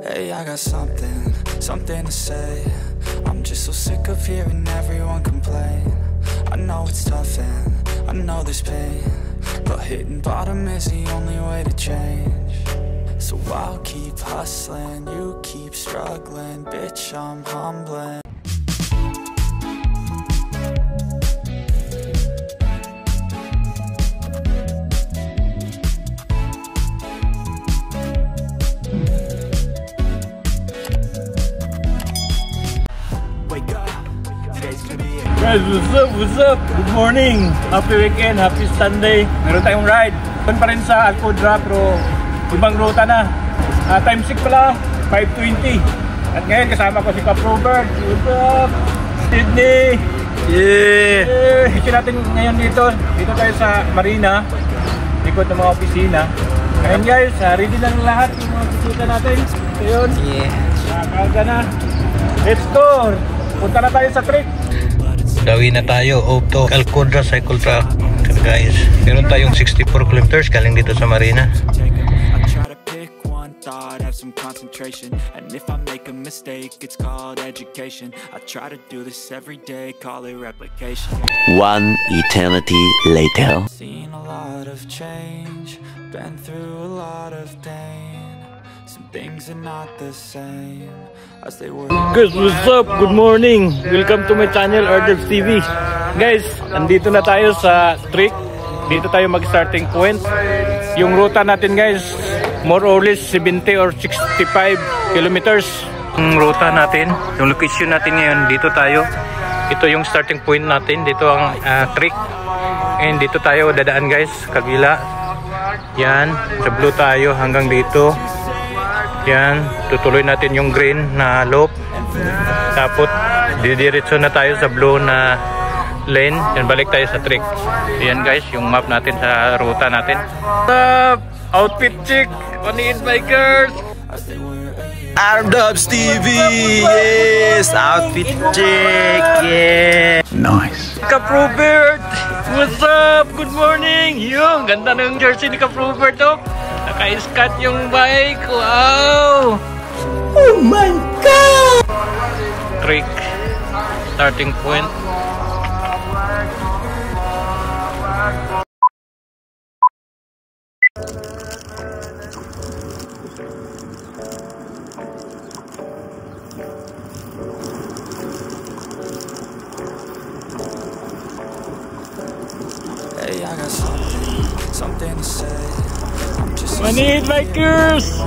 Hey, I got something to say. I'm just so sick of hearing everyone complain. I know it's tough and I know there's pain, but hitting bottom is the only way to change. So I'll keep hustling, you keep struggling, bitch, I'm humbling. Guys, what's up? Good morning! Happy weekend, happy Sunday. Meron tayong ride. Doon pa rin sa Alcodra, pero ibang ruta na. Time 6 pala, 5:20. At ngayon kasama ko si Cap Robert. What's up? Sydney! Yeah! Ito natin ngayon dito. Dito tayo sa Marina. Likod ng mga opisina. Ngayon guys, ready na ng lahat yung mga bisita natin. Ngayon, nakakarga na. Let's go! Punta na tayo sa trip. Dawi na tayo to Alcodra Cycle Track guys. Meron tayong 64 kilometers galing dito sa Marina. Have some concentration, and if I make a mistake, it's called education. I try to do this every day, call it replication. One eternity later. Seen a lot of change, been through a lot of pain. Some things are not the same as they were. Guys, what's up? Good morning. Welcome to my channel, Ardebs TV. Guys, andito na tayo sa trick. Dito tayo mag-starting point. Yung ruta natin guys, more or less 70 or 65 kilometers. Yung ruta natin, yung location natin ngayon, dito tayo. Ito yung starting point natin. Dito ang trick. And dito tayo dadaan guys, kabila. Yan, sa blue tayo hanggang dito. Yan, tutuloy natin yung green na loop. Tapos didiretso na tayo sa blue na lane. Yan, balik tayo sa trick. Yan guys, yung map natin sa ruta natin. Outfit check, Money Bikers. Ardebs TV, yes, outfit check, yeah. Nice. Cap Robert, what's up? Good morning. Yung ganda ng jersey ni Cap Robert, oh. Naka-scat yung bike. Wow. Oh my God. Trick, starting point. Hey, I got something to say. Money Bikers!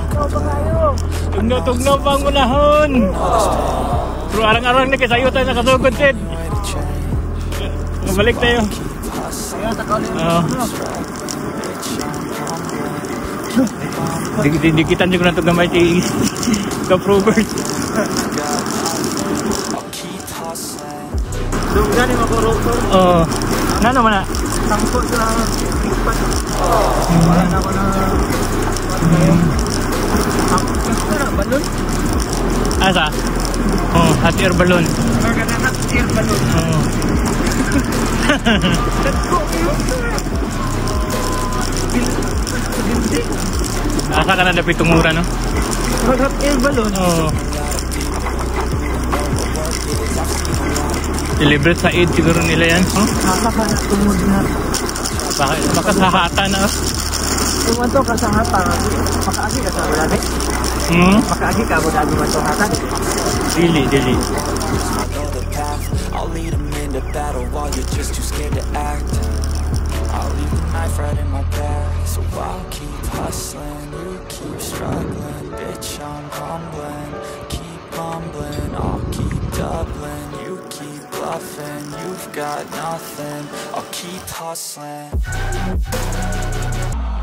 Tugnaw-tugnaw pang unahon! Pero arang-arang na kasayo tayo nakasugod, Sid. Mabalik tayo. Dikitan juga na ito gamay si Cap Robert. Duga ni makorokor. Oh, nano mana? Tangkot sa tikpat. Wala ko na. Balon? Asa? Oh, hot air balloon. Hot air balloon. Oh. Asa ka na dapat itong mura, no? Hot air balloon. Oh. Celebrate sa Eid siguro nila yan. Huh? Tumod na. Baka sa hata na. Kung ito ka sa hata, makaagi ka sa malaki? Makaagi ka mo dami man ito hata? Dili. I'll lead them into battle while you're just too scared to act. I'll leave the knife right in my back. So I'll keep hustling, you keep struggling. Bitch, I'm humbling. Keep mumbling, I'll keep doubling. You keep bluffing, you've got nothing. I'll keep hustling.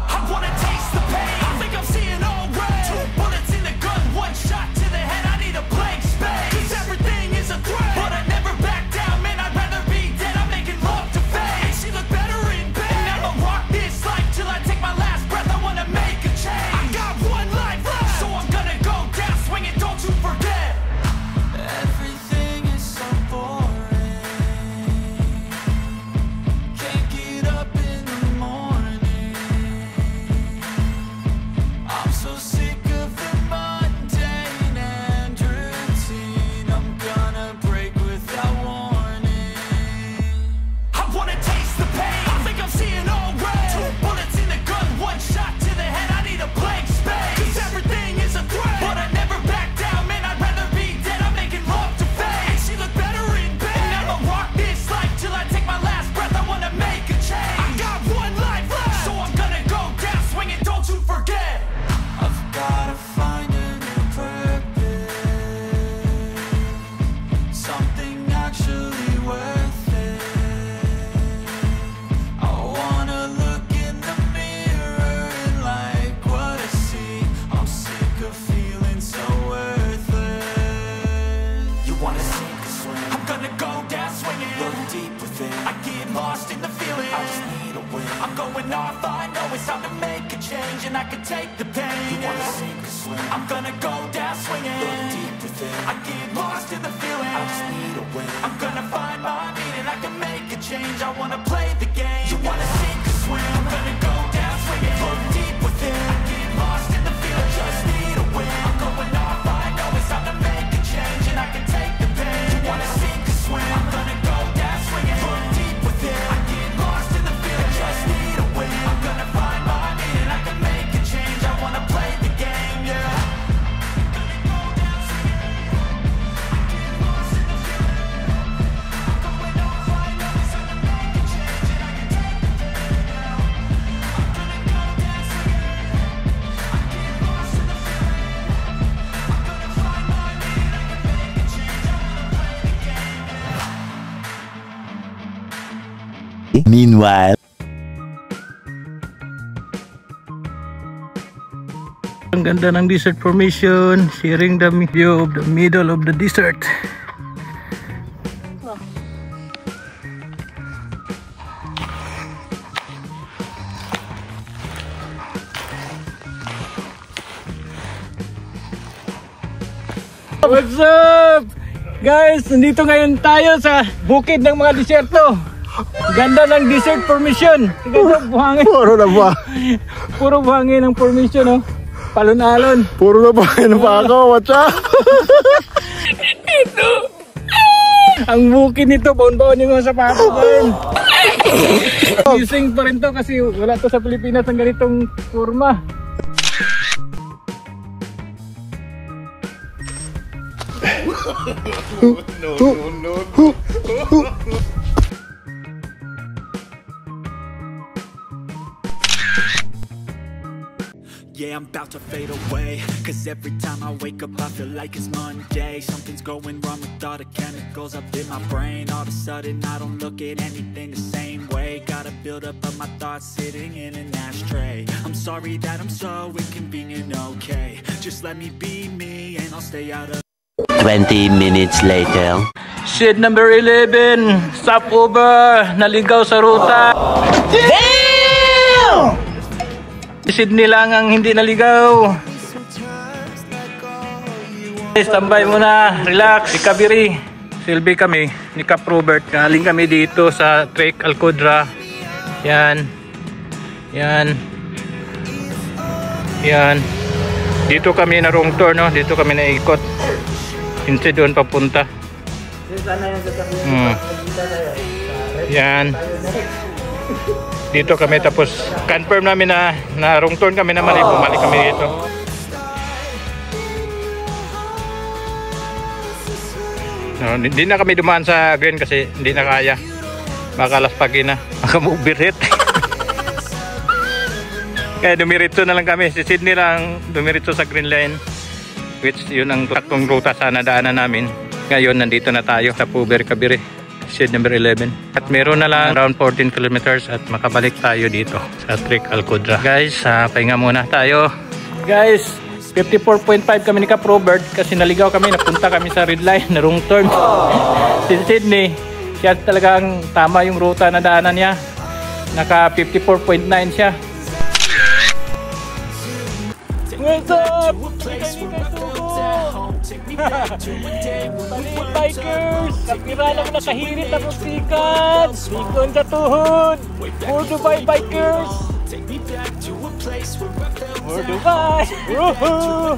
I wanna taste the pain. I think I'm seeing all red. 2 bullets in the gun, 1 shot to the head. I need a blank space. 'Cause everything is a threat, but I never back down. Man, I'd rather be dead. I'm making love to fame. She look better in bed. And I'ma rock this life till I take my last breath. I wanna make a change. I got 1 life left, so I'm gonna go down swinging. Don't you forget. Everything is so boring. Can't get up in the morning. win. I'm going off, I know it's time to make a change, and I can take the pain. You wanna sink or swim? I'm gonna go down swinging. Look deep within. I get lost in the feeling. I just need a win. I'm gonna find my meaning. I can make a change. I wanna play the game. You wanna sink or swim? I'm gonna go down swinging. Look deep within. I get lost in the feeling. Just need a win. I'm going off, I know it's time to make a change, and I can take the pain. You wanna sink or swim? I'm gonna go down swinging. Look deep within. I get lost in the feeling. Just need a win. I'm gonna find my meaning. I can make a change. I wanna play the game, yeah. Meanwhile. Ang ganda ng desert formation, sharing the view of the middle of the desert. What's up? Guys, nandito ngayon tayo sa bukid ng mga disyerto. Ganda ng desert formation. Ganda buhangin. Puro na ba? Puro buhangin ng formation, oh. Palon-alon. Puro na buhangin pa ako, watcha. Ito. Ang bukid nito, baon-baon yung mga sapatos din. Gising pa rin to kasi wala to sa Pilipinas ang ganitong forma. Yeah, I'm about to fade away, cause every time I wake up I feel like it's Monday. Something's going wrong with all the chemicals up in my brain. All of a sudden I don't look at anything the same way. Gotta build up of my thoughts sitting in an ashtray. I'm sorry that I'm so inconvenient, okay. Just let me be me and I'll stay out of 20 minutes later. Shed number 11, stopover, naligaw sa ruta. Damn! Sydney lang ang hindi naligaw. Standby muna, relax, recovery. Silbi kami ni Cap Robert. Galing kami dito sa Trek Alcodra. Yan. Yan. Yan. Dito kami na wrong turn, no? Dito kami naikot. Hindi doon papunta. Yan. Dito kami tapos confirm namin na wrong turn kami naman, bumalik kami dito. No, hindi na kami dumaan sa green kasi hindi na kaya. Baka laspagin na, baka mag-overheat. Kaya dumiritso na lang kami. Si Sydney lang dumiritso sa green line, which yun ang taktong ruta sana daanan namin. Ngayon nandito na tayo sa Puber Kabiri, shed number 11. At meron na lang around 14 kilometers at makabalik tayo dito sa Trek Alcodra. Guys, pahinga muna tayo. Guys, 54.5 kami ni Cap Robert kasi naligaw kami, napunta kami sa red line na wrong turn. Si Sydney, siya talagang tama yung ruta na daanan niya. Naka 54.9 siya. What's up? Bikers! Kapira lang nakahirit na sikat! Sikon sa tuhod! More Dubai bikers! More Dubai! Woohoo!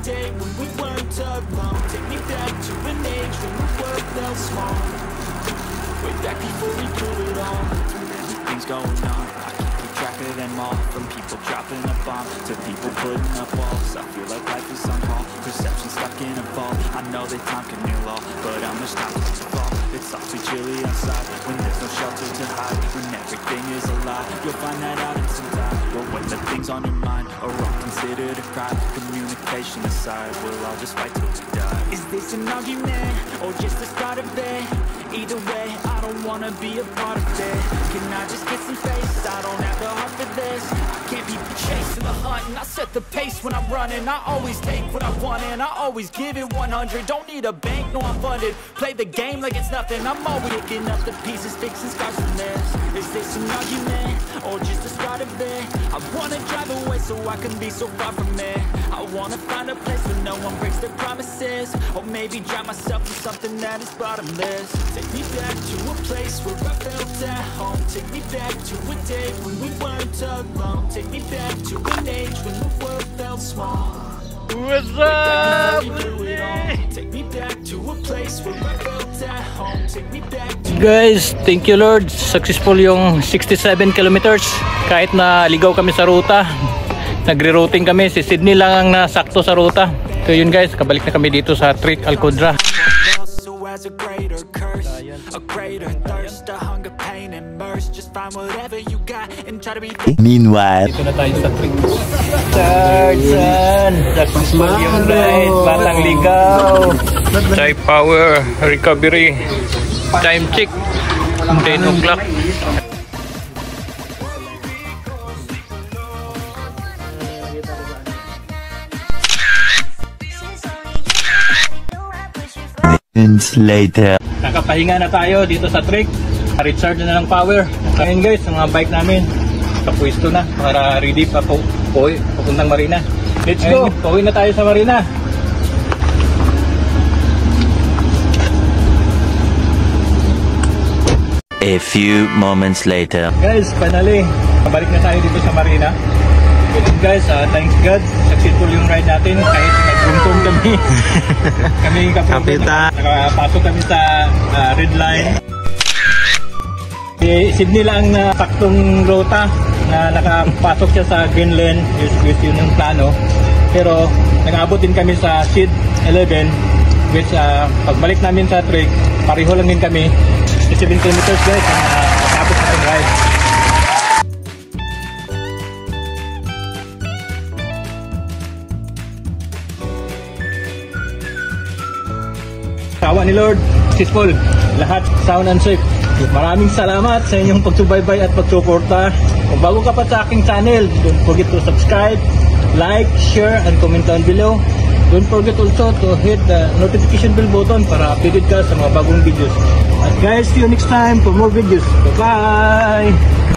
Track of them all, from people dropping a bomb to people putting up walls. I feel like life is on hold, perception stuck in a vault. I know that time can heal all, but I'm just not to fall. It's awfully chilly outside when there's no shelter to hide. When everything is a lie, you'll find that out in some time. But when the things on your mind are all considered a crime, communication aside, we'll all just fight till we die. Is this an argument or just the start of it? Either way, I don't wanna be a part of it. Can I just get some space? I don't have the heart for this. can't be chasing the hunt. And I set the pace when I'm running. I always take what I want and I always give it 100. Don't need a bank, no I'm funded. Play the game like it's nothing. I'm always picking up the pieces, fixing scars from this. Is this an argument or just the start of it? I wanna drive away so I can be so far from it. I wanna find a place where no one breaks their promises, or maybe drown myself in something that is bottomless. Take me back to a place where I felt at home. Take me back to a day when we weren't alone. Take me back to an age when the world felt small. What's up? Take me back to a place where I felt at home. Take me back to Guys, thank you Lord. Successful yung 67 kilometers. Kahit na ligaw kami sa ruta. Nagre-routing kami. Si Sydney lang ang nasakto sa ruta. So yun guys, kabalik na kami dito sa Trick Alcodra. has a greater curse, a greater thirst, a hunger, pain, and mercy. Just find whatever you got and try to be. Meanwhile, Dito na tayo sa Trick. Sarsan! Successful yung ride. Batang ligaw. Chai power recovery. Time check. 10 o'clock. later. Nakapahinga na tayo dito sa Trick. Recharge na ng power. Ngayon guys, ang mga bike namin kapwesto na para ready pa po papuntang Marina. Let's go! Pauwi na tayo sa Marina. A few moments later. Guys, finally, pabalik na tayo dito sa Marina. Good guys, thanks God. Successful yung ride natin kahit nagtungtong kami. Kami kapita. Nakapasok kami sa red line. Si Sydney lang na saktong rota na nakapasok siya sa green lane. Yun yung plano. Pero nag-abot din kami sa SID 11 which pagbalik namin sa Trick, pareho lang din kami. 7 kilometers guys ang tapos natin ride. Tawa ni Lord, successful, lahat sound and safe. Maraming salamat sa inyong pagsubaybay at pagsuporta. Kung bago ka pa sa aking channel, don't forget to subscribe, like, share, and comment down below. Don't forget also to hit the notification bell button para updated ka sa mga bagong videos. At guys, see you next time for more videos. Bye-bye!